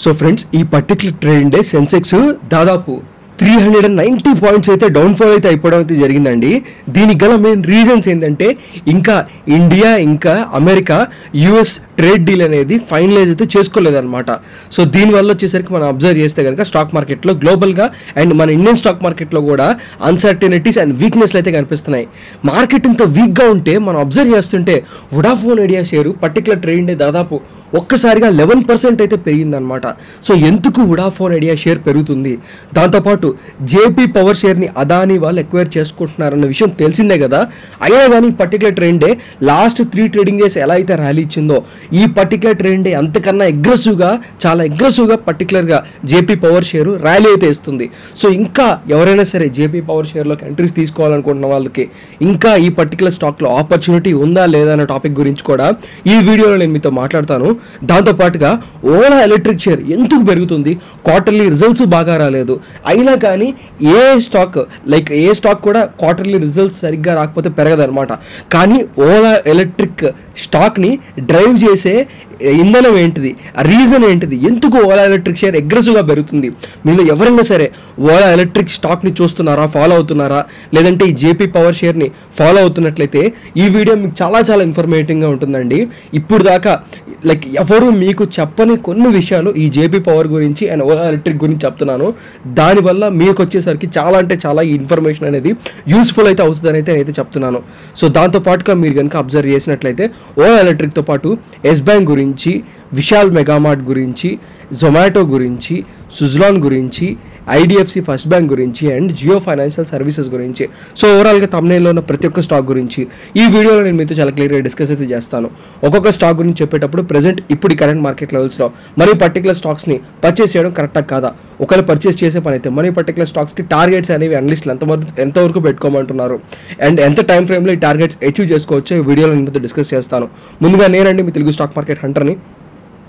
So friends, ఈ particular trend Sensex దాదాపు 390 points అయితే డౌన్ఫాల్ అయితే అయిపోవడం అయితే జరిగిందండి. దీనికి గల మెయిన్ రీజన్స్ ఏంటంటే ఇంకా ఇండియా ఇంకా అమెరికా యుఎస్ ట్రేడ్ డీల్ అనేది ఫైనలైజ్ అయితే చేసుకోలేదన్నమాట. సో దీనివల్ల వచ్చేసరికి మనం అబ్జర్వ్ చేస్తే కనుక స్టాక్ మార్కెట్లో గ్లోబల్గా అండ్ మన ఇండియన్ స్టాక్ మార్కెట్లో కూడా అన్సర్టనిటీస్ అండ్ వీక్నెస్లు అయితే కనిపిస్తున్నాయి. మార్కెట్ ఇంత వీక్గా ఉంటే మనం అబ్జర్వ్ చేస్తుంటే Vodafone idea share particular trend దాదాపు ఒక్కసారిగా 11% అయితే పెరిగిందనమాట. సో ఎందుకు వొడాఫోన్ ఐడియా షేర్ పెరుగుతుంది? దాంతోపాటు జేపీ పవర్ షేర్ని అదానీ వాళ్ళు ఎక్వైర్ చేసుకుంటున్నారన్న విషయం తెలిసిందే కదా. అయినా కానీ ఈ పర్టికులర్ ట్రెండే లాస్ట్ 3 ట్రేడింగ్ డేస్ ఎలా అయితే ర్యాలీ ఇచ్చిందో ఈ పర్టికులర్ ట్రెండే అంతకన్నా చాలా అగ్రెసివ్గా పర్టికులర్గా జేపీ పవర్ షేరు ర్యాలీ అయితే ఇస్తుంది. సో ఇంకా ఎవరైనా సరే జేపీ పవర్ షేర్లోకి ఎంట్రీస్ తీసుకోవాలనుకుంటున్న వాళ్ళకి ఇంకా ఈ పర్టికులర్ స్టాక్లో ఆపర్చునిటీ ఉందా లేదా అనే టాపిక్ గురించి కూడా ఈ వీడియోలో నేను మీతో మాట్లాడతాను. దాంతోపాటుగా ఓలా ఎలక్ట్రిక్ షేర్ ఎందుకు పెరుగుతుంది? క్వార్టర్లీ రిజల్ట్స్ బాగా రాలేదు, అయినా కానీ ఏ స్టాక్ కూడా క్వార్టర్లీ రిజల్ట్స్ సరిగ్గా రాకపోతే పెరగదనమాట. కానీ ఓలా ఎలక్ట్రిక్ స్టాక్ని డ్రైవ్ చేసే ఇంధనం ఏంటిది? ఆ రీజన్ ఏంటిది? ఎందుకు ఓలా ఎలక్ట్రిక్ షేర్ అగ్రెసివ్గా పెరుగుతుంది? మీరు ఎవరైనా సరే ఓలా ఎలక్ట్రిక్ స్టాక్ని చూస్తున్నారా, ఫాలో అవుతున్నారా, లేదంటే ఈ జేపీ పవర్ షేర్ని ఫాలో అవుతున్నట్లయితే ఈ వీడియో మీకు చాలా ఇన్ఫర్మేటివ్గా ఉంటుందండి. ఇప్పుడు దాకా ఎవరు మీకు చెప్పని కొన్ని విషయాలు ఈ జేపీ పవర్ గురించి అండ్ ఓలా ఎలక్ట్రిక్ గురించి చెప్తున్నాను. దానివల్ల మీకు వచ్చేసరికి చాలా ఈ ఇన్ఫర్మేషన్ అనేది యూస్ఫుల్ అయితే అవుతుందని అయితే చెప్తున్నాను. సో దాంతోపాటుగా మీరు కనుక అబ్జర్వ్ చేసినట్లయితే ఓలా ఎలక్ట్రిక్తో పాటు ఎస్ బ్యాంక్ గురించి, విశాల్ మెగామార్ట్ గురించి, జొమాటో గురించి, సుజ్లాన్ గురించి, ఐడిఎఫ్సి ఫస్ట్ బ్యాంక్ గురించి అండ్ జియో ఫైనాన్షియల్ సర్వీసెస్ గురించి, సో ఓవరాల్గా తమ్నైల్లో ఉన్న ప్రతి ఒక్క స్టాక్ గురించి ఈ వీడియోలో నేను మీతో చాలా క్లియర్గా డిస్కస్ అయితే చేస్తాను. ఒక్కొక్క స్టాక్ గురించి చెప్పేటప్పుడు ఇప్పుడు కరెంట్ మార్కెట్ లెవెల్స్లో మనీ పర్టికులర్ స్టాక్స్ని పర్చేస్ చేయడం కరెక్టా కాదా, ఒకవేళ పర్చేస్ చేసే పని అయితే మనీ పర్టికులర్ స్టాక్స్కి టార్గెట్స్ అనేవి అనలిస్టులు ఎంతవరకు పెట్టుకోమంటున్నారు అండ్ ఎంత టైం ఫ్రేమ్లో ఈ టార్గెట్స్ అచీవ్ చేసుకోవచ్చో ఈ వీడియోలో నేను మీతో డిస్కస్ చేస్తాను. ముందుగా నేనండి మీ తెలుగు స్టాక్ మార్కెట్ హంటర్ని.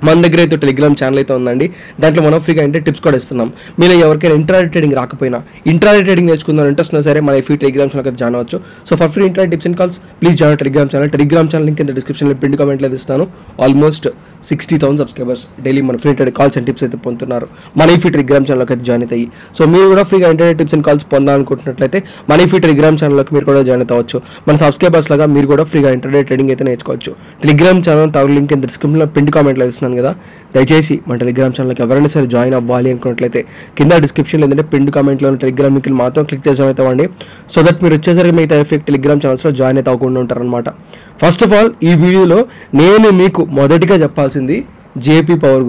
మన దగ్గర అయితే టెలిగ్రామ్ ఛానల్ అయితే ఉందండి. దాంట్లో మనం ఫ్రీగా టిప్స్ కూడా ఇస్తున్నాం. మీరు ఎవరికైనా ఇంట్రాడే ట్రేడింగ్ రాకపోయినా ఇంట్రాడే ట్రేడింగ్ నేర్చుకుందాం ఇంట్రెస్ట్ ఉన్నా సరే మన ఫ్రీ టెలిగ్రామ్ ఛానల్ అయితే జాయిన్ అవ్వచ్చు. So for free intraday tips and calls please join Telegram channel link కింద డిస్క్రిప్షన్లో పిన్ కామెంట్లో ఇస్తాను. ఆల్మోస్ట్ 60,000 సబ్స్క్రైబర్స్ డైలీ మన free intraday calls and tips అయితే పొందుతున్నారు మన ఫ్రీ టెలిగ్రామ్ ఛానల్కి అయితే జాయిన్ అవుతాయి. సో మీరు కూడా ఫ్రీగా ఇంట్రాడే టిప్స్ అండ్ కాల్స్ పొందాలనుకుంటున్నట్లయితే మన ఫ్రీ టెలిగ్రామ్ ఛానల్లోకి మీరు కూడా జాయిన్ అవ్వచ్చు. మన సబ్స్క్రైబర్స్ లాగా మీరు కూడా ఫ్రీగా ఇంట్రాడే ట్రేడింగ్ అయితే నేర్చుకోవచ్చు. టెలిగ్రామ్ ఛానల్ తాగు లింక్ కింద డిస్క్రిప్షన్లో పిన్ కామెంట్లో ఇస్తున్నాను కదా. దయచేసి మన టెలిగ్రామ్ ఛానల్కి ఎవరైనా సరే జాయిన్ అవ్వాలి అనుకున్నట్లయితే కింద డిస్క్రిప్షన్లో ఏంటంటే పిన్ కామెంట్లో ఉన్న టెలిగ్రామ్ లింక్ మాత్రం క్లిక్ చేసి అయితే అవ్వండి. సో దట్ మీరు వచ్చేసరికి మిగతా ఎఫెక్ట్ టెలిగ్రామ్ ఛానల్స్లో జాయిన్ అయితే అవ్వకుండా ఉంటారనమాట. ఫస్ట్ ఆఫ్ ఆల్ ఈ వీడియోలో నేను మీకు మొదటిగా చెప్పాల్సింది జేపీ పవర్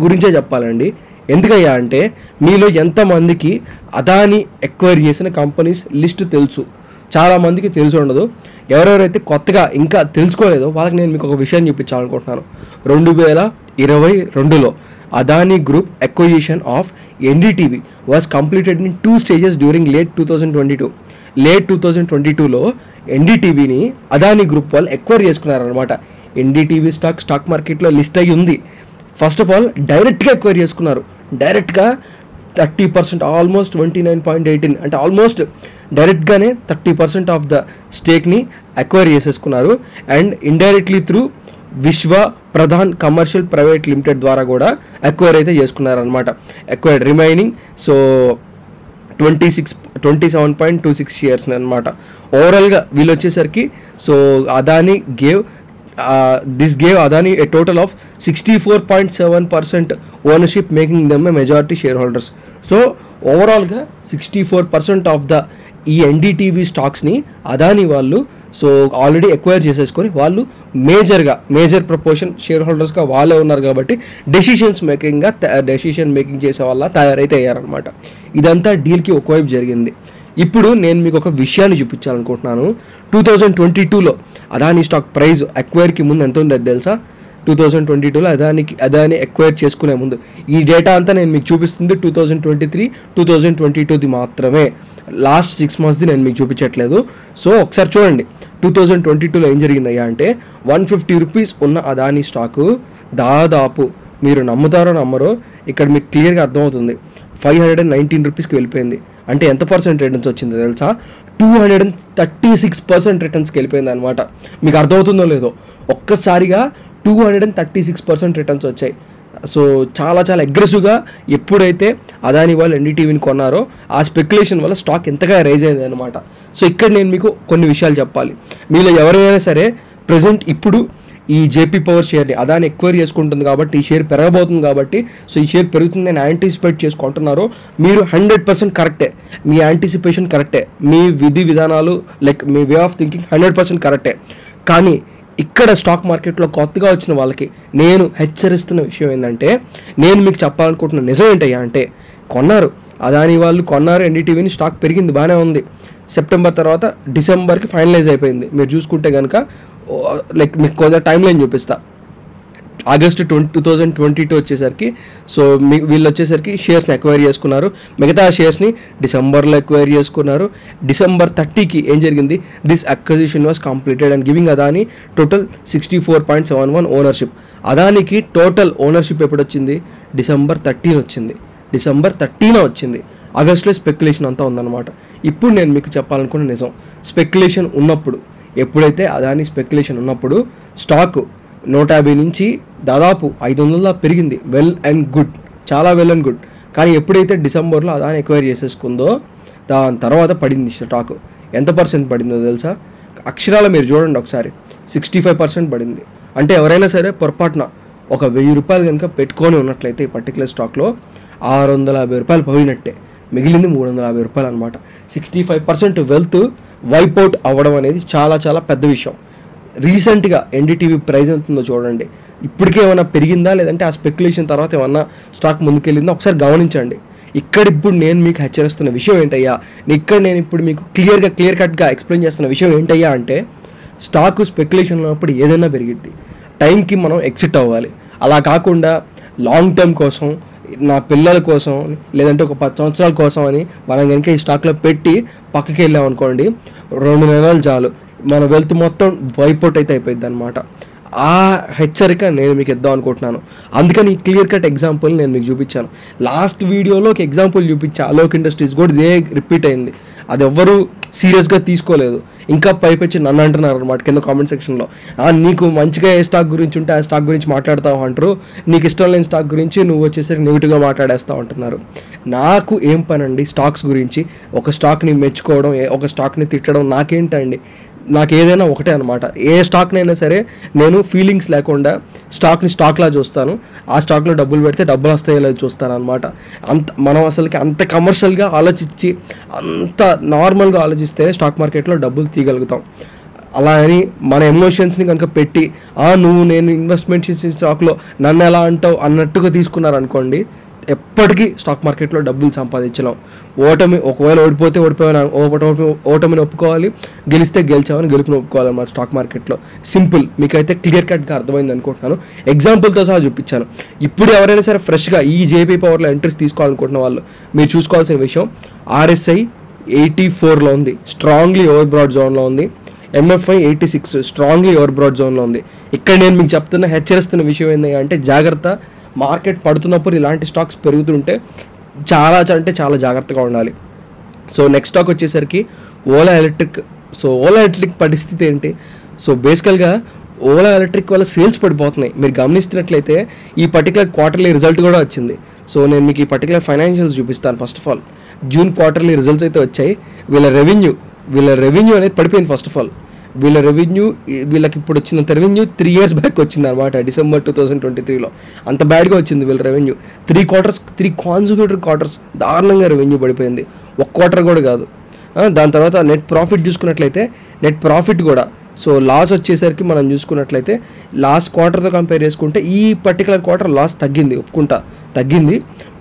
గురించే చెప్పాలండి. ఎందుకయ్యా అంటే మీలో ఎంతమందికి అదానీ ఎక్వైర్ చేసిన కంపెనీస్ లిస్ట్ తెలుసు? చాలామందికి తెలిసి ఉండదు. ఎవరెవరైతే కొత్తగా ఇంకా తెలుసుకోలేదో వాళ్ళకి నేను మీకు ఒక విషయం చూపించాలనుకుంటున్నాను. 2022లో Adani group acquisition of NDTV was completed in 2 stages during late 2022లో ఎన్డీటీవీని అదానీ గ్రూప్ వాళ్ళు ఎక్వైర్ చేసుకున్నారనమాట. ఎన్డీటీవీ స్టాక్ మార్కెట్లో లిస్ట్ అయ్యి ఉంది. ఫస్ట్ ఆఫ్ ఆల్ డైరెక్ట్గా ఎక్వైర్ చేసుకున్నారు. డైరెక్ట్గా 30%, ఆల్మోస్ట్ 29.18 అంటే ఆల్మోస్ట్ డైరెక్ట్గానే 30% ఆఫ్ ద స్టేక్ని అక్వైర్ చేసేసుకున్నారు. And indirectly through Vishwa Pradhan commercial private limited ద్వారా కూడా అక్వైర్ అయితే చేసుకున్నారనమాట. అక్వైర్డ్ రిమైనింగ్ 27.26 షేర్స్ అనమాట. ఓవరాల్గా వీళ్ళు వచ్చేసరికి so Adani gave Adani a total of 64.7% ownership, making them a majority shareholders. So overall ga 64% of the ఈ ఎన్డీటీవీ స్టాక్స్ని అదానీ వాళ్ళు సో ఆల్రెడీ ఎక్వైర్ చేసేసుకొని వాళ్ళు మేజర్ ప్రపోర్షన్ షేర్ హోల్డర్స్గా వాళ్ళే ఉన్నారు కాబట్టి డెసిషన్ మేకింగ్ చేసే వాళ్ళ తయారైతే అయ్యారనమాట. ఇదంతా డీల్కి ఒకవైపు జరిగింది. ఇప్పుడు నేను మీకు ఒక విషయాన్ని చూపించాలనుకుంటున్నాను. 2022లో అదానీ స్టాక్ ప్రైస్ ఎక్వైర్కి ముందు ఎంత ఉండేది తెలుసా? 2022లో అదానీ ఎక్వైర్ చేసుకునే ముందు ఈ డేటా అంతా నేను మీకు చూపిస్తుంది 2023, 2022ది మాత్రమే. లాస్ట్ 6 monthsది నేను మీకు చూపించట్లేదు. సో ఒకసారి చూడండి 2022లో ఏం జరిగిందయ్యా అంటే 150 రూపీస్ ఉన్న అదానీ స్టాకు దాదాపు మీరు నమ్ముతారో నమ్మరో ఇక్కడ మీకు క్లియర్గా అర్థమవుతుంది 519 రూపీస్కి వెళ్ళిపోయింది. అంటే ఎంత పర్సెంట్ రిటర్న్స్ వచ్చిందో తెలుసా? 236% రిటర్న్స్కి వెళ్ళిపోయింది అనమాట. మీకు అర్థమవుతుందో లేదో, ఒక్కసారిగా 236% రిటర్న్స్ వచ్చాయి. సో చాలా చాలా అగ్రెసివ్గా ఎప్పుడైతే అదాని వాళ్ళు ఎన్డీటీవీని కొన్నారో ఆ స్పెక్యులేషన్ వల్ల స్టాక్ ఎంతగా రైజ్ అయింది అనమాట. సో ఇక్కడ నేను మీకు కొన్ని విషయాలు చెప్పాలి. మీలో ఎవరైనా సరే ప్రజెంట్ ఇప్పుడు ఈ జేపీ పవర్ షేర్ని అదాని ఎక్వైర్ చేసుకుంటుంది కాబట్టి ఈ షేర్ పెరగబోతుంది కాబట్టి సో ఈ షేర్ పెరుగుతుందని యాంటిసిపేట్ చేసుకుంటున్నారో మీరు 100% కరెక్టే. మీ యాంటిసిపేషన్ కరెక్టే, మీ విధి విధానాలు like me way of thinking 100% కరెక్టే. కానీ ఇక్కడ స్టాక్ మార్కెట్లో కొత్తగా వచ్చిన వాళ్ళకి నేను హెచ్చరిస్తున్న విషయం ఏంటంటే, నేను మీకు చెప్పాలనుకుంటున్న నిజం ఏంటయ్యా అంటే, అదాని వాళ్ళు కొన్నారు ఎన్డీటీవీని, స్టాక్ పెరిగింది, బాగానే ఉంది. సెప్టెంబర్ తర్వాత డిసెంబర్కి ఫైనలైజ్ అయిపోయింది. మీరు చూసుకుంటే కనుక లైక్ మీకు కొంత టైం లైన్ చూపిస్తా. ఆగస్టు 2022 వచ్చేసరికి సో వీళ్ళు వచ్చేసరికి షేర్స్ని ఎక్వైర్ చేసుకున్నారు. మిగతా షేర్స్ని డిసెంబర్లో ఎక్వైర్ చేసుకున్నారు. డిసెంబర్ 30కి ఏం జరిగింది, this acquisition was completed and giving Adani total 64.71 ownership. అదానికి టోటల్ ఓనర్షిప్ ఎప్పుడు వచ్చింది, డిసెంబర్ 13 వచ్చింది. డిసెంబర్ 13 వచ్చింది. ఆగస్టులో స్పెక్యులేషన్ అంతా ఉందన్నమాట. ఇప్పుడు నేను మీకు చెప్పాలనుకున్న నిజం, స్పెక్యులేషన్ ఉన్నప్పుడు, ఎప్పుడైతే అదాని స్పెక్యులేషన్ ఉన్నప్పుడు స్టాక్ 150 నుంచి దాదాపు 500 పెరిగింది. వెల్ అండ్ గుడ్, చాలా వెల్ అండ్ గుడ్. కానీ ఎప్పుడైతే డిసెంబర్లో అదాని ఎక్వైర్ చేసేసుకుందో దాని తర్వాత పడింది స్టాక్. ఎంత పర్సెంట్ పడిందో తెలుసా? అక్షరాల మీరు చూడండి ఒకసారి, 65% పడింది. అంటే ఎవరైనా సరే పొరపాటున ఒక 1000 రూపాయలు కనుక పెట్టుకొని ఉన్నట్లయితే ఈ పర్టికులర్ స్టాక్లో 650 రూపాయలు పోయినట్టే, మిగిలింది 350 రూపాయలు అనమాట. 65% వెల్త్ వైప్అవుట్ అవ్వడం అనేది చాలా చాలా పెద్ద విషయం. రీసెంట్గా ఎన్డీటీవీ ప్రైస్ ఎంత ఉందో చూడండి. ఇప్పటికే ఏమైనా పెరిగిందా లేదంటే ఆ స్పెక్యులేషన్ తర్వాత ఏమన్నా స్టాక్ ముందుకెళ్ళిందా ఒకసారి గమనించండి. ఇప్పుడు నేను మీకు హెచ్చరిస్తున్న విషయం ఏంటయ్యా, నేను ఇప్పుడు మీకు క్లియర్ కట్గా ఎక్స్ప్లెయిన్ చేస్తున్న విషయం ఏంటయ్యా అంటే, స్టాక్ స్పెక్యులేషన్ ఉన్నప్పుడు ఏదైనా పెరిగిద్ది, టైంకి మనం ఎగ్జిట్ అవ్వాలి. అలా కాకుండా లాంగ్ టర్మ్ కోసం, నా పిల్లల కోసం లేదంటే ఒక 10 సంవత్సరాల కోసం అని మనం కనుక ఈ స్టాక్లో పెట్టి పక్కకి వెళ్ళాం అనుకోండి, 2 నెలలు చాలు మన వెల్త్ మొత్తం వైప్అవుట్ అయితే అయిపోయింది అనమాట. ఆ హెచ్చరిక నేను మీకు ఇద్దాం అనుకుంటున్నాను. అందుకని క్లియర్ కట్ ఎగ్జాంపుల్ నేను మీకు చూపించాను. లాస్ట్ వీడియోలో ఒక ఎగ్జాంపుల్ చూపించా, అలోక్ ఇండస్ట్రీస్ కూడా ఇదే రిపీట్ అయింది. అది ఎవ్వరూ సీరియస్గా తీసుకోలేదు. ఇంకా పైపెచ్చి నన్ను అంటున్నారు అనమాట కింద కామెంట్ సెక్షన్లో, నీకు మంచిగా ఏ స్టాక్ గురించి ఉంటే ఆ స్టాక్ గురించి మాట్లాడతావు అంటారు, నీకు ఇష్టం లేని స్టాక్ గురించి నువ్వు వచ్చేసరికి నెగిటివ్గా మాట్లాడేస్తావు అంటున్నారు. నాకు ఏం పని అండి స్టాక్స్ గురించి? ఒక స్టాక్ని మెచ్చుకోవడం, ఒక స్టాక్ని తిట్టడం నాకేంటండి? నాకు ఏదైనా ఒకటే అనమాట. ఏ స్టాక్నైనా సరే నేను ఫీలింగ్స్ లేకుండా స్టాక్ని స్టాక్లా చూస్తాను. ఆ స్టాక్లో డబ్బులు పెడితే డబ్బులు వస్తాయో లేదో చూస్తాను అనమాట. మనం అసలుకి అంత కమర్షియల్గా ఆలోచించి అంత నార్మల్గా ఆలోచిస్తే స్టాక్ మార్కెట్లో డబ్బులు తీయగలుగుతాం. అలా అని మన ఎమోషన్స్ని కనుక పెట్టి నేను ఇన్వెస్ట్మెంట్ చేసే స్టాక్లో నన్ను ఎలా అంటావు అన్నట్టుగా తీసుకున్నారనుకోండి, ఎప్పటికీ స్టాక్ మార్కెట్లో డబ్బులు సంపాదించలేం. ఒకవేళ ఓటమిని ఒప్పుకోవాలి, గెలిస్తే గెలిచామని గెలుపుని ఒప్పుకోవాలన్నమాట స్టాక్ మార్కెట్లో. సింపుల్. మీకైతే క్లియర్ కట్గా అర్థమైంది అనుకుంటున్నాను. ఎగ్జాంపుల్తో సహా చూపించాను. ఇప్పుడు ఎవరైనా సరే ఫ్రెష్గా ఈ జేపీ పవర్లో ఎంట్రీస్ తీసుకోవాలనుకుంటున్న వాళ్ళు మీరు చూసుకోవాల్సిన విషయం, RSI 84లో ఉంది, స్ట్రాంగ్లీ ఓవర్ బ్రాడ్ జోన్లో ఉంది. MFI 86 స్ట్రాంగ్లీ ఓవర్ బ్రాడ్ జోన్లో ఉంది. ఇక్కడ నేను మీకు హెచ్చరిస్తున్న విషయం ఏంటంటే, జాగ్రత్త. మార్కెట్ పడుతున్నప్పుడు ఇలాంటి స్టాక్స్ పెరుగుతుంటే చాలా జాగ్రత్తగా ఉండాలి. సో నెక్స్ట్ స్టాక్ వచ్చేసరికి Ola electric. So Ola electric పరిస్థితి ఏంటి? సో బేసికల్గా ఓలా ఎలక్ట్రిక్ వల్ల సేల్స్ పడిపోతున్నాయి. మీరు గమనిస్తున్నట్లయితే ఈ పర్టికులర్ క్వార్టర్లీ రిజల్ట్ కూడా వచ్చింది. సో నేను మీకు ఈ పర్టికులర్ ఫైనాన్షియల్స్ చూపిస్తాను. First of all June quarterly results అయితే వచ్చాయి. వీళ్ళ రెవెన్యూ అనేది పడిపోయింది. ఫస్ట్ ఆఫ్ ఆల్ వీళ్ళకి ఇప్పుడు వచ్చినంత రెవెన్యూ 3 years బ్యాక్ వచ్చింది అనమాట, డిసెంబర్ 2023లో. అంత బ్యాడ్గా వచ్చింది వీళ్ళ రెవెన్యూ. 3 కాన్సిక్యూటివ్ క్వార్టర్స్ దారుణంగా రెవెన్యూ పడిపోయింది. ఒక క్వార్టర్ కూడా కాదు. దాని తర్వాత నెట్ ప్రాఫిట్ చూసుకున్నట్లయితే నెట్ ప్రాఫిట్ కూడా సో లాస్ వచ్చేసరికి మనం చూసుకున్నట్లయితే లాస్ట్ క్వార్టర్తో కంపేర్ చేసుకుంటే ఈ పర్టికులర్ క్వార్టర్ లాస్ తగ్గింది.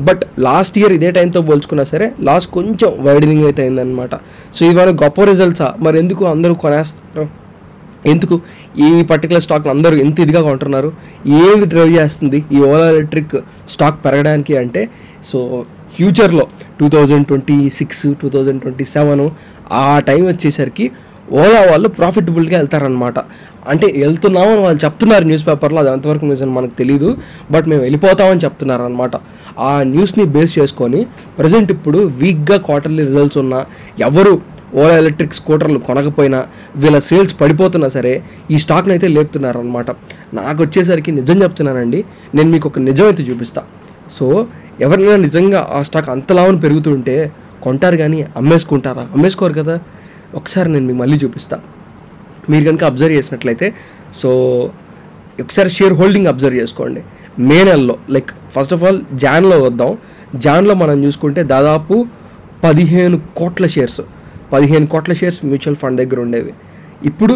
బట్ లాస్ట్ ఇయర్ ఇదే టైంతో పోల్చుకున్నా సరే లాస్ కొంచెం వైడనింగ్ అయితే అయిందనమాట. సో ఇవన్నీ గొప్ప రిజల్ట్సా? మరి ఎందుకు అందరూ కొనేస్తారు? ఎందుకు ఈ పర్టికులర్ స్టాక్ని అందరూ ఎంత ఇదిగా కొంటున్నారు? ఏది డ్రైవ్ చేస్తుంది ఈ ఓలా ఎలక్ట్రిక్ స్టాక్ పెరగడానికి అంటే, సో ఫ్యూచర్లో 2026, 2027 ఆ టైం వచ్చేసరికి ఓలా వాళ్ళు ప్రాఫిటబుల్గా వెళ్తారనమాట. అంటే వెళ్తున్నామని వాళ్ళు చెప్తున్నారు న్యూస్ పేపర్లో, అది అంతవరకు నిజం మనకు తెలీదు. బట్ మేము వెళ్ళిపోతామని చెప్తున్నారు అనమాట. ఆ న్యూస్ని బేస్ చేసుకొని ప్రజెంట్ ఇప్పుడు వీక్గా క్వార్టర్లీ రిజల్ట్స్ ఉన్న ఎవరు ఓలా ఎలక్ట్రిక్ స్కూటర్లు కొనకపోయినా వీళ్ళ సేల్స్ పడిపోతున్నా సరే ఈ స్టాక్ని అయితే లేపుతున్నారు అనమాట. నాకు వచ్చేసరికి నిజం చెప్తున్నానండి, నేను మీకు ఒక నిజం అయితే చూపిస్తా. సో ఎవరైనా నిజంగా ఆ స్టాక్ అంతలావని పెరుగుతుంటే కొంటారు కానీ అమ్మేసుకుంటారా? అమ్మేసుకోరు కదా. ఒకసారి నేను మీకు మళ్ళీ చూపిస్తా. మీరు కనుక అబ్జర్వ్ చేసినట్లయితే సో ఒకసారి షేర్ హోల్డింగ్ అబ్జర్వ్ చేసుకోండి. మే నెలలో లైక్ ఫస్ట్ ఆఫ్ ఆల్ జాన్లో వద్దాం. జాన్లో మనం చూసుకుంటే దాదాపు 15 కోట్ల షేర్స్ మ్యూచువల్ ఫండ్ దగ్గర ఉండేవి. ఇప్పుడు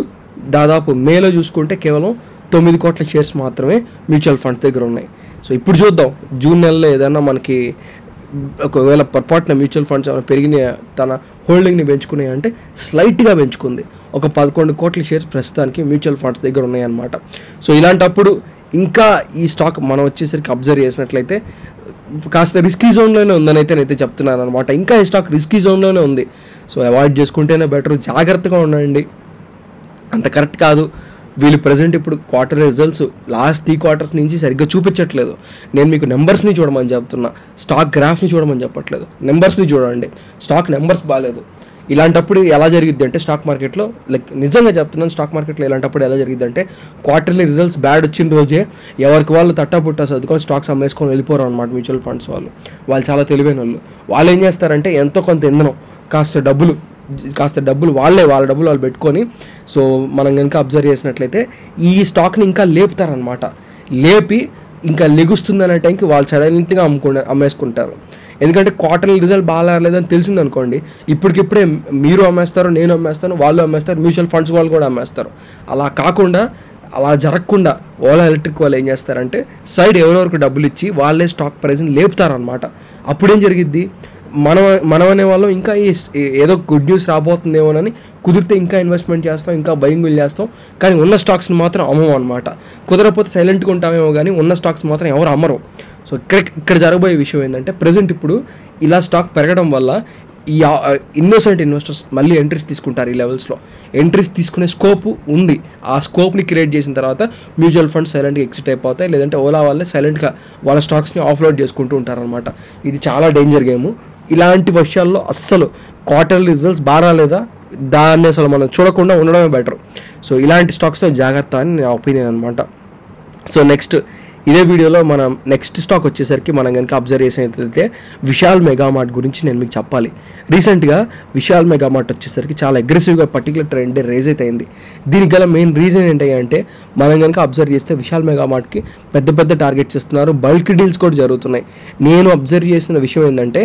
దాదాపు మేలో చూసుకుంటే కేవలం 9 కోట్ల షేర్స్ మాత్రమే మ్యూచువల్ ఫండ్స్ దగ్గర ఉన్నాయి. సో ఇప్పుడు చూద్దాం జూన్ నెలలో ఏదైనా మనకి ఒకవేళ పొరపాటున మ్యూచువల్ ఫండ్స్ ఏమైనా పెరిగిన తన హోల్డింగ్ని పెంచుకున్నాయి అంటే స్లైట్గా పెంచుకుంది. ఒక 11 కోట్ల షేర్స్ ప్రస్తుతానికి మ్యూచువల్ ఫండ్స్ దగ్గర ఉన్నాయన్నమాట. సో ఇలాంటప్పుడు ఇంకా ఈ స్టాక్ మనం వచ్చేసరికి అబ్జర్వ్ చేసినట్లయితే కాస్త రిస్కీ జోన్లోనే ఉందని అయితే నేనైతే చెప్తున్నాను అనమాట. ఇంకా ఈ స్టాక్ రిస్కీ జోన్లోనే ఉంది. సో అవాయిడ్ చేసుకుంటేనే బెటర్. జాగ్రత్తగా ఉండండి. అంత కరెక్ట్ కాదు. వీళ్ళు ప్రజెంట్ ఇప్పుడు క్వార్టర్ రిజల్ట్స్ లాస్ట్ 3 క్వార్టర్స్ నుంచి సరిగ్గా చూపించట్లేదు. నేను మీకు నెంబర్స్ని చూడమని చెప్తున్నా, స్టాక్ గ్రాఫ్ని చూడమని చెప్పట్లేదు. నెంబర్స్ని చూడండి. స్టాక్ నెంబర్స్ బాగాలేదు. ఇలాంటప్పుడు ఎలా జరిగిద్ది అంటే స్టాక్ మార్కెట్లో లైక్ నిజంగా చెప్తున్నాను, స్టాక్ మార్కెట్లో ఇలాంటప్పుడు ఎలా జరిగిద్ది అంటే క్వార్టర్లీ రిజల్ట్స్ బ్యాడ్ వచ్చిన రోజే ఎవరికి వాళ్ళు తట్టపుట్టా చదువుకొని స్టాక్స్ అమ్మేసుకొని వెళ్ళిపోరు అనమాట. మ్యూచువల్ ఫండ్స్ వాళ్ళు చాలా తెలివైన వాళ్ళు ఏం చేస్తారంటే ఎంతో కొంత ఇంధనం కాస్త డబ్బులు వాళ్ళ డబ్బులు వాళ్ళు పెట్టుకొని సో మనం కనుక అబ్జర్వ్ చేసినట్లయితే ఈ స్టాక్ని ఇంకా లేపుతారనమాట. లేపి ఇంకా లెగుస్తుందనే టైంకి వాళ్ళు సడన్గా అమ్మేసుకుంటారు. ఎందుకంటే క్వార్టర్లీ రిజల్ట్ బాగా రాలేదని తెలిసిందనుకోండి, ఇప్పటికిప్పుడే మీరు అమ్మేస్తారు, నేను అమ్మేస్తాను, వాళ్ళు అమ్మేస్తారు, మ్యూచువల్ ఫండ్స్ వాళ్ళు కూడా అమ్మేస్తారు. అలా జరగకుండా ఓలా ఎలక్ట్రిక్ వాళ్ళు ఏం చేస్తారంటే సైడ్ ఎవరెవరికి డబ్బులు ఇచ్చి వాళ్ళే స్టాక్ ప్రైస్ని లేపుతారనమాట. అప్పుడేం జరిగిద్ది, మనం అనే వాళ్ళం ఇంకా ఏదో గుడ్ న్యూస్ రాబోతుందేమోనని కుదిరితే ఇంకా ఇన్వెస్ట్మెంట్ చేస్తాం, ఇంకా బయింగ్లు చేస్తాం, కానీ ఉన్న స్టాక్స్ని మాత్రం అమ్మము అనమాట. కుదరకపోతే సైలెంట్గా ఉంటామేమో కానీ ఉన్న స్టాక్స్ మాత్రం ఎవరు అమ్మరు. సో ఇక్కడ జరగబోయే విషయం ఏంటంటే ప్రజెంట్ ఇప్పుడు ఇలా స్టాక్ పెరగడం వల్ల ఈ ఇన్నోసెంట్ ఇన్వెస్టర్స్ మళ్ళీ ఎంట్రీస్ తీసుకుంటారు. ఈ లెవెల్స్లో ఎంట్రీస్ తీసుకునే స్కోప్ ఉంది. ఆ స్కోప్ని క్రియేట్ చేసిన తర్వాత మ్యూచువల్ ఫండ్స్ సైలెంట్గా ఎగ్జిట్ అయిపోతాయి, లేదంటే ఓలా వాళ్ళే సైలెంట్గా వాళ్ళ స్టాక్స్ని ఆఫ్లోడ్ చేసుకుంటూ ఉంటారనమాట. ఇది చాలా డేంజర్ గేమ్. ఇలాంటి విషయాల్లో అస్సలు క్వార్టర్లీ రిజల్ట్స్ బాగా రాలేదా దాన్ని అసలు మనం చూడకుండా ఉండడమే బెటర్. సో ఇలాంటి స్టాక్స్తో జాగ్రత్త అని నా ఒపీనియన్ అనమాట. సో నెక్స్ట్ ఇదే వీడియోలో మనం నెక్స్ట్ స్టాక్ వచ్చేసరికి మనం కనుక అబ్జర్వ్ చేసినట్లయితే విశాల్ మెగామార్ట్ గురించి నేను మీకు చెప్పాలి. రీసెంట్గా విశాల్ మెగామార్ట్ వచ్చేసరికి చాలా అగ్రెసివ్గా పర్టికులర్ ట్రెండ్ రేజ్ అయితే అయింది. దీనికి గల మెయిన్ రీజన్ ఏంటంటే మనం కనుక అబ్జర్వ్ చేస్తే విశాల్ మెగామార్ట్కి పెద్ద టార్గెట్స్ ఇస్తున్నారు, బల్క్ డీల్స్ కూడా జరుగుతున్నాయి. నేను అబ్జర్వ్ చేసిన విషయం ఏంటంటే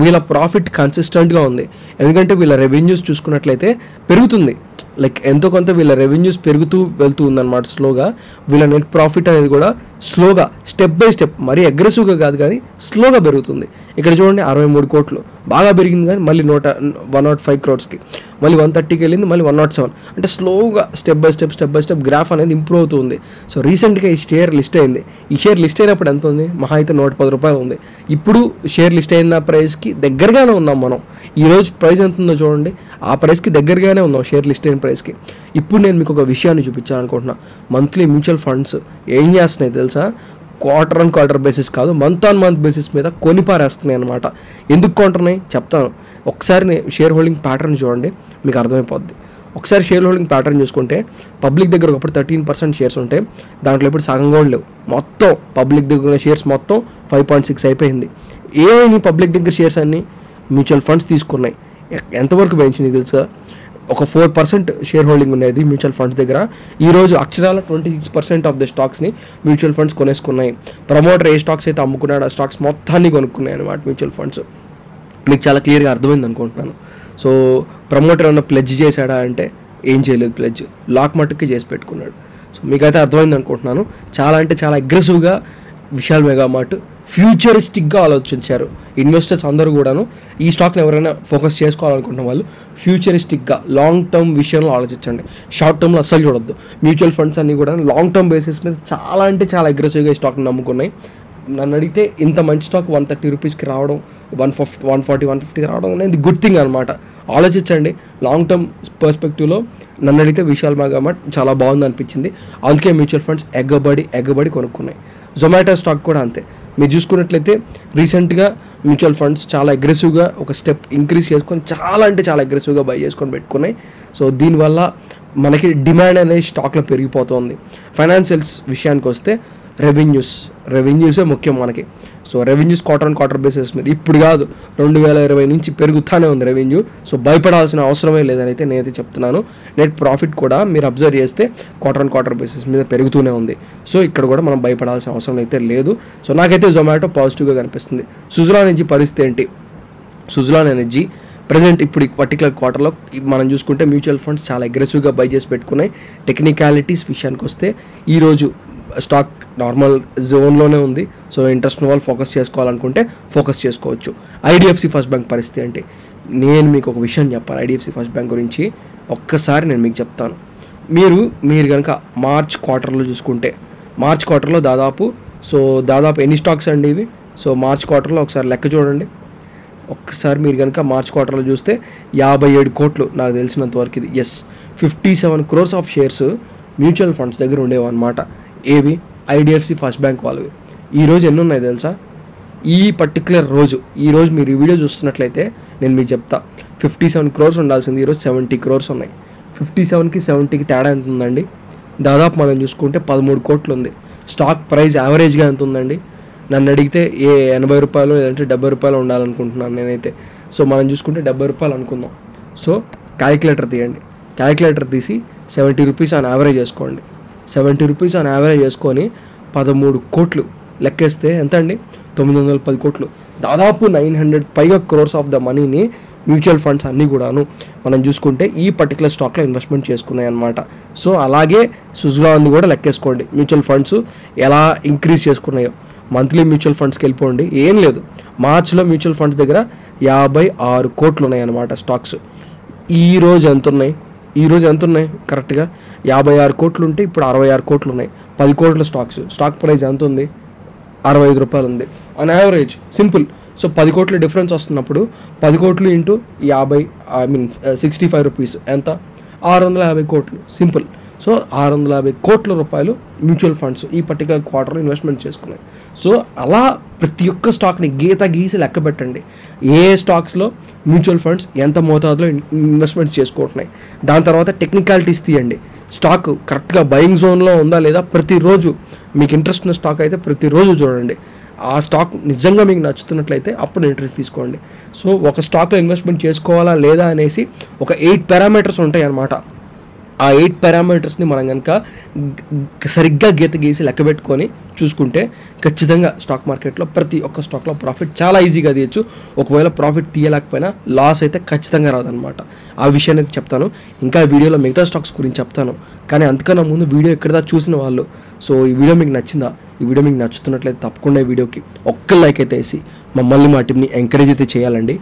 వీళ్ళ ప్రాఫిట్ కన్సిస్టెంట్గా ఉంది. ఎందుకంటే వీళ్ళ రెవెన్యూస్ చూసుకున్నట్లయితే పెరుగుతుంది. లైక్ ఎంతో కొంత వీళ్ళ రెవెన్యూస్ పెరుగుతూ వెళ్తూ ఉందన్నమాట స్లోగా. వీళ్ళ నెట్ ప్రాఫిట్ అనేది కూడా స్లోగా స్టెప్ బై స్టెప్, మరీ అగ్రెసివ్గా కాదు కానీ స్లోగా పెరుగుతుంది. ఇక్కడ చూడండి 63 కోట్లు బాగా పెరిగింది, కానీ మళ్ళీ 105 crores మళ్ళీ 130కి వెళ్ళింది, మళ్ళీ 107. అంటే స్లోగా స్టెప్ బై స్టెప్ గ్రాఫ్ అనేది ఇంప్రూవ్ అవుతుంది. సో రీసెంట్గా ఈ షేర్ లిస్ట్ అయింది. ఈ షేర్ లిస్ట్ అయినప్పుడు ఎంత ఉంది, మహా అయితే 110 రూపాయలు ఉంది. ఇప్పుడు షేర్ లిస్ట్ అయిన ప్రైస్కి దగ్గరగానే ఉన్నాం మనం. ఈరోజు ప్రైస్ ఎంత ఉందో చూడండి, ఆ ప్రైస్కి దగ్గరగానే ఉన్నాం షేర్ లిస్ట్ అయిన ప్రైస్కి. ఇప్పుడు నేను మీకు ఒక విషయాన్ని చూపించాలనుకుంటున్నా. మంత్లీ మ్యూచువల్ ఫండ్స్ ఏం చేస్తున్నాయి తెలుసా, క్వార్టర్ ఆన్ క్వార్టర్ బేసిస్ కాదు, మంత్ ఆన్ మంత్ బేసిస్ మీద కొనిపారేస్తున్నాయి అనమాట. ఎందుకు కొంటున్నాయి చెప్తాను. ఒకసారి షేర్ హోల్డింగ్ ప్యాటర్న్ చూడండి, మీకు అర్థమైపోద్ది. ఒకసారి షేర్ హోల్డింగ్ ప్యాటర్న్ చూసుకుంటే పబ్లిక్ దగ్గర ఒకప్పుడు 13% షేర్స్ ఉంటాయి, దాంట్లో ఇప్పుడు సగం కూడా లేవు. మొత్తం పబ్లిక్ దగ్గర ఉన్న షేర్స్ మొత్తం 5.6 అయిపోయింది. ఏమైనా పబ్లిక్ దగ్గర షేర్స్ అన్నీ మ్యూచువల్ ఫండ్స్ తీసుకున్నాయి. ఎంతవరకు పెంచింది తెలుసా, ఒక 4% షేర్ హోల్డింగ్ ఉండేది మ్యూచువల్ ఫండ్స్ దగ్గర. ఈరోజు అక్షరాల 26% ఆఫ్ ద స్టాక్స్ని మ్యూచువల్ ఫండ్స్ కొనేసుకున్నాయి. ప్రమోటర్ ఏ స్టాక్స్ అయితే అమ్ముకున్నాడు ఆ స్టాక్స్ మొత్తాన్ని కొనుక్కున్నాయి అనమాట మ్యూచువల్ ఫండ్స్. మీకు చాలా క్లియర్గా అర్థమైంది అనుకుంటున్నాను. సో ప్రమోటర్ ఏమన్నా ప్లెడ్జ్ చేశాడా అంటే ఏం చేయలేదు, ప్లెడ్జ్ లాక్ మట్టుకే చేసి పెట్టుకున్నాడు. సో మీకైతే అర్థమైంది అనుకుంటున్నాను. చాలా అంటే చాలా అగ్రెసివ్గా విశాల్ మెగామార్ట్ ఫ్యూచరిస్టిక్గా ఆలోచించారు ఇన్వెస్టర్స్ అందరూ కూడాను. ఈ స్టాక్ని ఎవరైనా ఫోకస్ చేసుకోవాలనుకుంటున్న వాళ్ళు ఫ్యూచరిస్టిక్గా లాంగ్ టర్మ్ విషయంలో ఆలోచించండి. షార్ట్ టర్మ్లో అస్సలు చూడొద్దు. మ్యూచువల్ ఫండ్స్ అన్నీ కూడా లాంగ్ టర్మ్ బేసిస్ మీద చాలా అంటే చాలా అగ్రెసివ్గా ఈ స్టాక్ని నమ్ముకున్నాయి. నన్ను అడిగితే ఇంత మంచి స్టాక్ 130 రూపీస్కి రావడం, 140, 150కి రావడం అనేది గుడ్ థింగ్ అనమాట. ఆలోచించండి లాంగ్ టర్మ్ పర్స్పెక్టివ్లో. నన్ను అడిగితే విశాల్ మెగామార్ట్ చాలా బాగుంది అనిపించింది. అందుకే మ్యూచువల్ ఫండ్స్ ఎగ్గబడి కొనుక్కున్నాయి. జొమాటో స్టాక్ కూడా అంతే. మీరు చూసుకున్నట్లయితే రీసెంట్గా మ్యూచువల్ ఫండ్స్ చాలా అగ్రెసివ్గా ఒక స్టెప్ ఇంక్రీజ్ చేసుకొని చాలా అంటే చాలా అగ్రెసివ్గా బై చేసుకొని పెట్టుకున్నాయి. సో దీనివల్ల మనకి డిమాండ్ అనేది స్టాక్లో పెరిగిపోతుంది. ఫైనాన్షియల్స్ విషయానికి వస్తే రెవెన్యూసే ముఖ్యం మనకి. సో రెవెన్యూస్ క్వార్టర్ బేసిస్ మీద ఇప్పుడు కాదు 2020 నుంచి పెరుగుతూనే ఉంది రెవెన్యూ. సో భయపడాల్సిన అవసరమే లేదని అయితే నేనైతే చెప్తున్నాను. నెట్ ప్రాఫిట్ కూడా మీరు అబ్జర్వ్ చేస్తే క్వార్టర్ బేసిస్ మీద పెరుగుతూనే ఉంది. సో ఇక్కడ కూడా మనం భయపడాల్సిన అవసరం అయితే లేదు. సో నాకైతే జొమాటో పాజిటివ్గా కనిపిస్తుంది. సుజలాన్ ఎనర్జీ పరిస్థితి ఏంటి? సుజలాన్ ఎనర్జీ ప్రజెంట్ ఇప్పుడు ఈ పర్టికులర్ క్వార్టర్లో మనం చూసుకుంటే మ్యూచువల్ ఫండ్స్ చాలా అగ్రెసివ్గా బై చేసి పెట్టుకున్నాయి. టెక్నికాలిటీస్ విషయానికి వస్తే ఈరోజు స్టాక్ నార్మల్ జోన్లోనే ఉంది. సో ఇంట్రెస్ట్ ఉన్న వాళ్ళు ఫోకస్ చేసుకోవాలనుకుంటే ఫోకస్ చేసుకోవచ్చు. ఐడిఎఫ్సి ఫస్ట్ బ్యాంక్ పరిస్థితి అంటే నేను మీకు ఒక విషయం చెప్పాను. ఐడిఎఫ్సి ఫస్ట్ బ్యాంక్ గురించి ఒక్కసారి నేను మీకు చెప్తాను. మీరు కనుక మార్చ్ క్వార్టర్లో చూసుకుంటే మార్చ్ క్వార్టర్లో దాదాపు ఎన్ని స్టాక్స్ అండి ఇవి? సో మార్చ్ క్వార్టర్లో ఒకసారి లెక్క చూడండి. ఒక్కసారి మీరు కనుక మార్చ్ క్వార్టర్లో చూస్తే 57 కోట్లు నాకు తెలిసినంత వరకు ఇది 57 crores of shares mutual funds దగ్గర ఉండేవన్నమాట. ఏవి? ఐడిఎఫ్సి ఫస్ట్ బ్యాంక్ వాళ్ళవి. ఈరోజు ఎన్ని ఉన్నాయి తెలుసా? ఈ పర్టికులర్ ఈరోజు మీరు ఈ వీడియో చూస్తున్నట్లయితే నేను మీకు చెప్తా. 57 crores ఉండాల్సింది ఈరోజు 70 crores ఉన్నాయి. 57కి 70కి తేడా ఎంత ఉందండి? దాదాపు మనం చూసుకుంటే 13 కోట్లు ఉంది. స్టాక్ ప్రైస్ యావరేజ్గా ఎంత ఉందండి? నన్ను అడిగితే 80 రూపాయలు లేదంటే 70 రూపాయలు ఉండాలనుకుంటున్నాను నేనైతే. సో మనం చూసుకుంటే 70 రూపాయలు అనుకుందాం. సో క్యాలిక్యులేటర్ తీయండి. క్యాలిక్యులేటర్ తీసి 70 రూపీస్ ఆన్ యావరేజ్ చేసుకోండి. 70 రూపీస్ ఆన్ యావరేజ్ చేసుకొని 13 కోట్లు లెక్కేస్తే ఎంత అండి? 910 కోట్లు. దాదాపు 900 పైగా క్రోర్స్ ఆఫ్ ద మనీని మ్యూచువల్ ఫండ్స్ అన్నీ కూడాను మనం చూసుకుంటే ఈ పర్టికులర్ స్టాక్లో ఇన్వెస్ట్మెంట్ చేసుకున్నాయి అన్నమాట. సో అలాగే సుజలాన్ది కూడా లెక్కేసుకోండి. మ్యూచువల్ ఫండ్స్ ఎలా ఇంక్రీజ్ చేసుకున్నాయో మంత్లీ మ్యూచువల్ ఫండ్స్కి వెళ్ళిపోండి. ఏం లేదు, మార్చ్లో మ్యూచువల్ ఫండ్స్ దగ్గర 56 కోట్లు ఉన్నాయి అన్నమాట స్టాక్స్. ఈరోజు ఎంత ఉన్నాయి కరెక్ట్గా? 56 కోట్లు ఉంటే ఇప్పుడు 66 కోట్లు ఉన్నాయి. 10 కోట్ల స్టాక్ ప్రైస్ ఎంత ఉంది? 65 రూపాయలు ఉంది ఆన్ యావరేజ్. సింపుల్. సో 10 కోట్ల డిఫరెన్స్ వస్తున్నప్పుడు 10 కోట్లు ఇంటూ 65 రూపీస్ ఎంత? 650 కోట్లు. సింపుల్. సో 650 కోట్ల రూపాయలు మ్యూచువల్ ఫండ్స్ ఈ పర్టికులర్ క్వార్టర్లో ఇన్వెస్ట్మెంట్ చేసుకున్నాయి. సో అలా ప్రతి ఒక్క స్టాక్ని గీసి లెక్క పెట్టండి. ఏ స్టాక్స్లో మ్యూచువల్ ఫండ్స్ ఎంత మోతాదులో ఇన్వెస్ట్మెంట్స్ చేసుకుంటున్నాయి. దాని తర్వాత టెక్నికాలిటీస్ తీయండి. స్టాక్ కరెక్ట్గా బయింగ్ జోన్లో ఉందా లేదా ప్రతిరోజు మీకు ఇంట్రెస్ట్ ఉన్న స్టాక్ అయితే ప్రతిరోజు చూడండి. ఆ స్టాక్ నిజంగా మీకు నచ్చుతున్నట్లయితే అప్పుడు ఇంట్రెస్ట్ తీసుకోండి. సో ఒక స్టాక్లో ఇన్వెస్ట్మెంట్ చేసుకోవాలా లేదా అనేసి ఒక 8 పారామీటర్స్ ఉంటాయి అన్నమాట. ఆ 8 పారామీటర్స్ని మనం కనుక సరిగ్గా గీసి లెక్క పెట్టుకొని చూసుకుంటే ఖచ్చితంగా స్టాక్ మార్కెట్లో ప్రతి ఒక్క స్టాక్లో ప్రాఫిట్ చాలా ఈజీగా తీయచ్చు. ఒకవేళ ప్రాఫిట్ తీయలేకపోయినా లాస్ అయితే ఖచ్చితంగా రాదనమాట. ఆ విషయాన్ని అయితే చెప్తాను. ఇంకా ఈ వీడియోలో మిగతా స్టాక్స్ గురించి చెప్తాను. కానీ అంతకన్నా ముందు వీడియో ఎక్కడదా చూసిన వాళ్ళు, సో ఈ వీడియో మీకు నచ్చిందా? ఈ వీడియో మీకు నచ్చుతున్నట్లయితే తప్పకుండా ఈ వీడియోకి ఒక్క లైక్ అయితే వేసి మమ్మల్ని మా టీంని ఎంకరేజ్ అయితే చేయాలండి.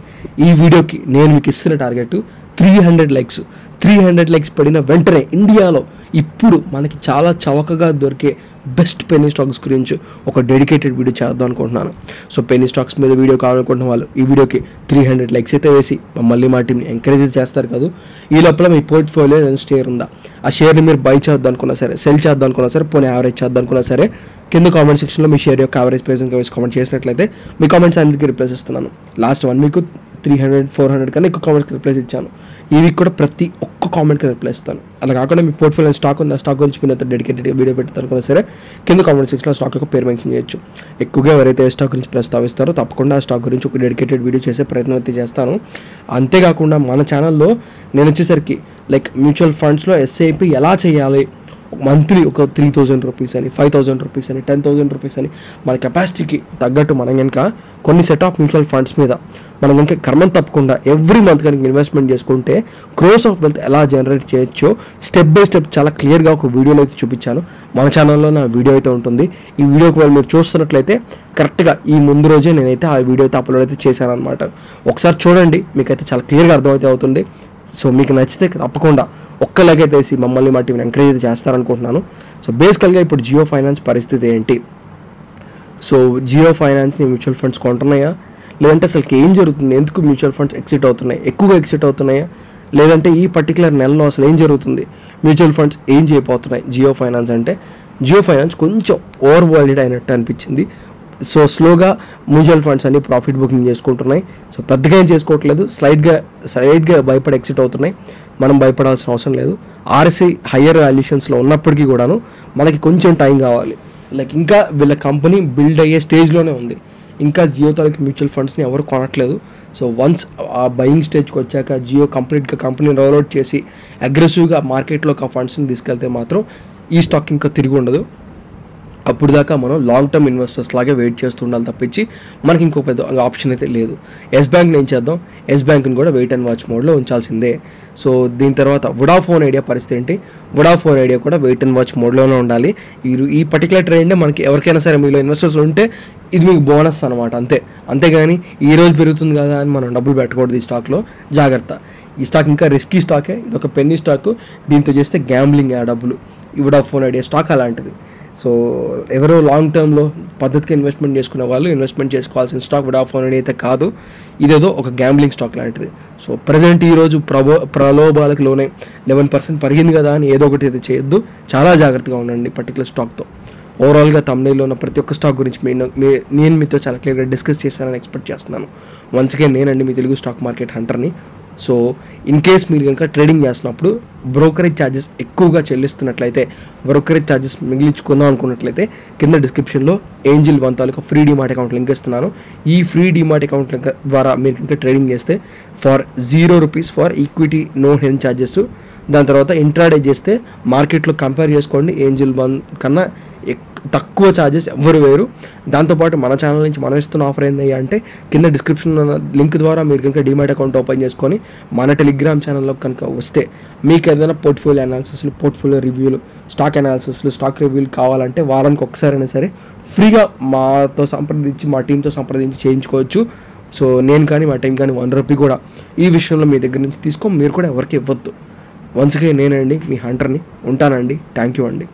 ఈ వీడియోకి నేను మీకు ఇస్తున్న టార్గెట్ 300 లైక్స్. 300 లైక్స్ పడిన వెంటనే ఇండియాలో ఇప్పుడు మనకి చాలా చవకగా దొరికే బెస్ట్ పెన్నీ స్టాక్స్ గురించి ఒక డెడికేటెడ్ వీడియో చేద్దాం అనుకుంటున్నాను. సో పెన్నీ స్టాక్స్ మీద వీడియో కావాలనుకుంటున్న వాళ్ళు ఈ వీడియోకి 300 లైక్స్ అయితే వేసి మమ్మల్ని మా టీంని ఎంకరేజ్ చేస్తారు కదా. ఈ లోపల మీ పోర్ట్ఫోలియో ఏదైనా షేర్ ఉందా, ఆ షేర్ని మీరు బై చేద్దాం అనుకున్నా సరే, సెల్ చేద్దాం అనుకున్నా సరే, పోనీ యావరేజ్ చేద్దాం అనుకున్నా సరే, కింద కామెంట్ సెక్షన్లో మీ షేర్ యొక్క యావరేజ్ ప్రైస్ ఇంకా వేసి కామెంట్ చేసినట్లయితే మీ కామెంట్స్ అన్నిటికీ రిప్లై ఇస్తున్నాను. లాస్ట్ 1 వీక్ 300-400 కన్నా ఎక్కువ కామెంట్కి రిప్లైస్ ఇచ్చాను. ఈ వీక్ కూడా ప్రతి ఒక్క కామెంట్కి రిప్లై ఇస్తాను. అలా కాకుండా మీ పోర్ట్ఫోలియో స్టాక్ ఉంది, ఆ స్టాక్ గురించి మీరు డెడికేటెడ్ వీడియో పెడతారు కూడా సరే, కింద కామెంట్ సెక్షన్లో స్టాక్ యొక్క పేరు మెన్షన్ చేయొచ్చు. ఎక్కువగా ఎవరైతే ఏ స్టాక్ గురించి ప్రస్తావిస్తారో తప్పకుండా ఆ స్టాక్ గురించి ఒక డెడికేటెడ్ వీడియో చేసే ప్రయత్నం అయితే చేస్తాను. అంతేకాకుండా మన ఛానల్లో నేను వచ్చేసరికి మ్యూచువల్ ఫండ్స్లో ఎస్ఐపి ఎలా చేయాలి, మంత్లీ ఒక 3,000 రూపీస్ అని, 5,000 రూపీస్ అని, 10,000 రూపీస్ అని మన కెపాసిటీకి తగ్గట్టు మనం కనుక కొన్ని సెట్ ఆఫ్ మ్యూచువల్ ఫండ్స్ మీద మనం కనుక క్రమం తప్పకుండా ఎవ్రీ మంత్ కనుక ఇన్వెస్ట్మెంట్ చేసుకుంటే క్రోర్స్ ఆఫ్ వెల్త్ ఎలా జనరేట్ చేయొచ్చో స్టెప్ బై స్టెప్ చాలా క్లియర్గా ఒక వీడియోలో అయితే చూపించాను. మన ఛానల్లో నా వీడియో అయితే ఉంటుంది. ఈ వీడియోకి వాళ్ళు మీరు చూస్తున్నట్లయితే కరెక్ట్గా ఈ ముందు రోజే నేనైతే ఆ వీడియో అయితే అప్లోడ్ అయితే చేశాను అనమాట. ఒకసారి చూడండి, మీకైతే చాలా క్లియర్గా అర్థమైతే అవుతుంది. సో మీకు నచ్చితే తప్పకుండా ఒక్క లైక్ అయితే వేసి మమ్మల్ని మా టీంని ఎంకరేజ్ అయితే చేస్తారనుకుంటున్నాను. సో బేసికల్గా ఇప్పుడు జియో ఫైనాన్స్ పరిస్థితి ఏంటి? సో జియో ఫైనాన్స్ని మ్యూచువల్ ఫండ్స్ కొంటున్నాయా, లేదంటే అసలు ఏం జరుగుతుంది? ఎందుకు మ్యూచువల్ ఫండ్స్ ఎగ్జిట్ అవుతున్నాయి? ఎక్కువగా ఎగ్జిట్ అవుతున్నాయా, లేదంటే ఈ పర్టికులర్ నెలలో అసలు ఏం జరుగుతుంది? మ్యూచువల్ ఫండ్స్ ఏం చేయబోతున్నాయి జియో ఫైనాన్స్ అంటే జియో ఫైనాన్స్ కొంచెం ఓవర్ వాల్యుడ్ అయినట్టు అనిపించింది. సో స్లోగా మ్యూచువల్ ఫండ్స్ అన్ని ప్రాఫిట్ బుకింగ్ చేసుకుంటున్నాయి. సో పెద్దగా ఏం చేసుకోవట్లేదు, స్లైడ్గా భయపడి ఎగ్జిట్ అవుతున్నాయి. మనం భయపడాల్సిన అవసరం లేదు. ఆర్ఎస్ఐ హయ్యర్ వాల్యుయేషన్స్లో ఉన్నప్పటికీ కూడాను మనకి కొంచెం టైం కావాలి. లైక్ ఇంకా వీళ్ళ కంపెనీ బిల్డ్ అయ్యే స్టేజ్లోనే ఉంది. ఇంకా జియో తాలూకు మ్యూచువల్ ఫండ్స్ని ఎవరు కొనట్లేదు. సో వన్స్ ఆ బయింగ్ స్టేజ్కి వచ్చాక జియో కంప్లీట్గా కంపెనీని రోల్అవుట్ చేసి అగ్రెసివ్గా మార్కెట్లోకి ఆ ఫండ్స్ని తీసుకెళ్తే మాత్రం ఈ స్టాక్ ఇంకా తిరిగి ఉండదు. అప్పుడు దాకా మనం లాంగ్ టర్మ్ ఇన్వెస్టర్స్ లాగే వెయిట్ చేస్తూ ఉండాలి తప్పించి మనకి ఇంకో పెద్ద ఆప్షన్ అయితే లేదు. ఎస్ బ్యాంక్ని ఏం చేద్దాం, ఎస్ బ్యాంక్ని కూడా వెయిట్ అండ్ వాచ్ మోడ్లో ఉంచాల్సిందే. సో దీని తర్వాత వొడాఫోన్ ఐడియా పరిస్థితి ఏంటి, వొడాఫోన్ ఐడియా కూడా వెయిట్ అండ్ వాచ్ మోడ్లోనే ఉండాలి. ఈ పర్టికులర్ ట్రెండ్ మనకి ఎవరికైనా సరే మీలో ఇన్వెస్టర్స్ ఉంటే ఇది మీకు బోనస్ అనమాట, అంతేగాని ఈ రోజు పెరుగుతుంది కదా అని మనం డబ్బులు పెట్టకూడదు. ఈ స్టాక్లో జాగ్రత్త. ఈ స్టాక్ ఇంకా రిస్కీ స్టాకే, ఇది ఒక పెన్నీ స్టాక్. దీంతో చేస్తే గ్యాంబ్లింగ్ ఆ డబ్బులు. ఈ వొడాఫోన్ ఐడియా స్టాక్ అలాంటిది. సో ఎవరో లాంగ్ టర్మ్లో పద్ధతిగా ఇన్వెస్ట్మెంట్ చేసుకునే వాళ్ళు ఇన్వెస్ట్మెంట్ చేసుకోవాల్సిన స్టాక్ వొడాఫోన్ అయితే కాదు, ఇదేదో ఒక గ్యాంబ్లింగ్ స్టాక్ లాంటిది. సో ప్రజెంట్ ఈరోజు ప్రలోభాలకు లోనే 11% పెరిగింది కదా అని ఏదో ఒకటి అయితే చేయొద్దు. చాలా జాగ్రత్తగా ఉండండి పర్టికులర్ స్టాక్తో. ఓవరాల్గా తమ్నైల్లో ఉన్న ప్రతి ఒక్క స్టాక్ గురించి నేను మీతో చాలా క్లియర్గా డిస్కస్ చేశానని ఎక్స్పెక్ట్ చేస్తున్నాను. వన్స్ అగైన్ నేనండి మీ తెలుగు స్టాక్ మార్కెట్ హంటర్ని. సో ఇన్ కేస్ మీరు కనుక ట్రేడింగ్ చేస్తున్నప్పుడు బ్రోకరేజ్ ఛార్జెస్ ఎక్కువగా చెల్లిస్తున్నట్లయితే, బ్రోకరేజ్ ఛార్జెస్ మిగిలించుకుందాం అనుకున్నట్లయితే కింద డిస్క్రిప్షన్లో ఏంజిల్ 1 తాలూకా ఫ్రీ డిమాట్ అకౌంట్ లింక్ ఇస్తున్నాను. ఈ ఫ్రీ డిమాట్ అకౌంట్ లింక్ ద్వారా మీరు కనుక ట్రేడింగ్ చేస్తే ఫర్ ₹0 ఫర్ ఈక్విటీ నో హెన్ ఛార్జెస్. దాని తర్వాత ఇంట్రాడే చేస్తే మార్కెట్లో కంపేర్ చేసుకోండి, ఏంజిల్ 1 కన్నా తక్కువ ఛార్జెస్ ఎవ్వరు వేరు. దాంతోపాటు మన ఛానల్ నుంచి మనం ఇస్తున్న ఆఫర్ ఏంటి అంటే కింద డిస్క్రిప్షన్ లింక్ ద్వారా మీరు కనుక డిమాట్ అకౌంట్ ఓపెన్ చేసుకొని మన టెలిగ్రామ్ ఛానల్లో కనుక వస్తే మీకు ఏదైనా పోర్ట్ఫోలియో అనాలిసిస్లు, పోర్ట్ఫోలియో రివ్యూలు, స్టాక్ అనాలిసిస్లు, స్టాక్ రివ్యూలు కావాలంటే వారానికి ఒకసారైనా సరే ఫ్రీగా మాతో సంప్రదించి, మా టీంతో సంప్రదించి చేయించుకోవచ్చు. సో నేను కానీ మా టీం కానీ ₹1 కూడా ఈ విషయంలో మీ దగ్గర నుంచి మీరు కూడా ఎవరికి ఇవ్వద్దు. వన్స్ అగైన్ నేనండి మీ హంటర్ని. ఉంటానండి. థ్యాంక్ యూ అండి.